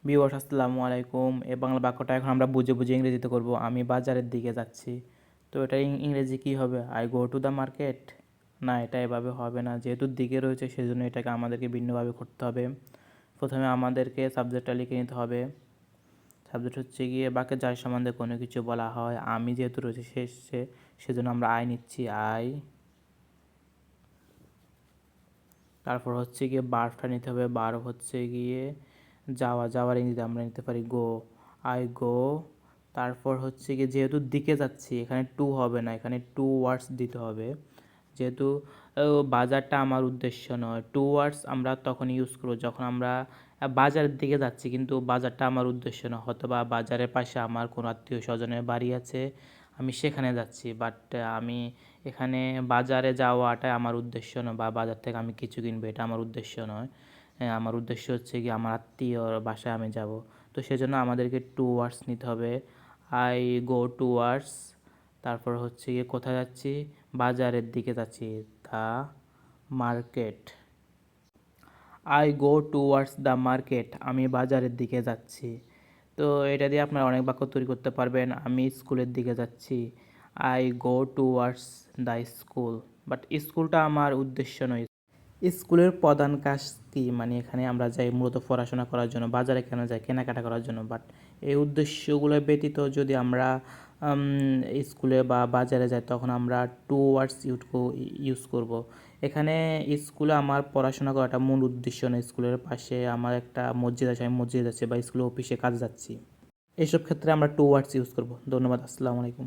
Viewers আসসালামু আলাইকুম। এই বাংলা বাক্যটা এখন আমরা বুঝে বুঝে ইংরেজিতে করব। আমি বাজারের দিকে যাচ্ছি। তো এটা ইংরেজি কী হবে? I go to the market. না, এটা এভাবে হবে না, যেহেতু দিকে রয়েছে সেজন্য এটাকে আমাদেরকে ভিন্নভাবে করতে হবে। প্রথমে আমাদেরকে সাবজেক্টটা লিখে নিতে হবে। সাবজেক্ট হচ্ছে গিয়ে বাক্যে যার সম্বন্ধে কোনো কিছু বলা হয়। আমি যেহেতু রয়েছে সেজন্য আমরা আই নিচ্ছি, আই। তারপর হচ্ছে গিয়ে বার্বটা নিতে হবে। বার্ব হচ্ছে গিয়ে যাওয়ার ইংরেজিতে আমরা নিতে পারি গো, আই গো। তারপর হচ্ছে গিয়ে যেহেতু দিকে যাচ্ছি এখানে টু হবে না, এখানে টু ওয়ার্ডস দিতে হবে। যেহেতু বাজারটা আমার উদ্দেশ্য নয়, টু ওয়ার্ডস আমরা তখন ইউজ করবো যখন আমরা বাজারের দিকে যাচ্ছি কিন্তু বাজারটা আমার উদ্দেশ্য নয়। হয়তো বা বাজারের পাশে আমার কোনো আত্মীয় স্বজনের বাড়ি আছে, আমি সেখানে যাচ্ছি, বাট আমি এখানে বাজারে যাওয়াটা আমার উদ্দেশ্য নয়, বা বাজার থেকে আমি কিছু কিনবো এটা আমার উদ্দেশ্য নয়। আমার উদ্দেশ্য হচ্ছে কি আমার আত্মীয়র বাসায় আমি যাব। তো সেজন্য আমাদেরকে টু ওয়ার্ডস নিতে হবে। I go towards. তারপর হচ্ছে গিয়ে কোথায় যাচ্ছি? বাজারের দিকে যাচ্ছি, the market. I go towards the market. আমি বাজারের দিকে যাচ্ছি। তো এটা দিয়ে আপনারা অনেক বাক্য তৈরি করতে পারবেন। আমি স্কুলের দিকে যাচ্ছি, I go towards the school. But স্কুলটা আমার উদ্দেশ্য নয়। স্কুলের প্রধান কাজ কি? মানে এখানে আমরা যাই মূলত পড়াশোনা করার জন্য, বাজারে কেন যাই? কেনাকাটা করার জন্য। বাট এই উদ্দেশ্যগুলো ব্যতীত যদি আমরা স্কুলে বা বাজারে যাই তখন আমরা টু ওয়ার্ডস ইউজ করব। এখানে স্কুলে আমার পড়াশোনা করাটা মূল উদ্দেশ্য নয়। স্কুলের পাশে আমার একটা মসজিদ আছে, আমি মসজিদ যাচ্ছি, বা স্কুলে অফিসে কাজ যাচ্ছি। এইসব ক্ষেত্রে আমরা টু ওয়ার্ডস ইউজ করব। ধন্যবাদ। আসসালামু আলাইকুম।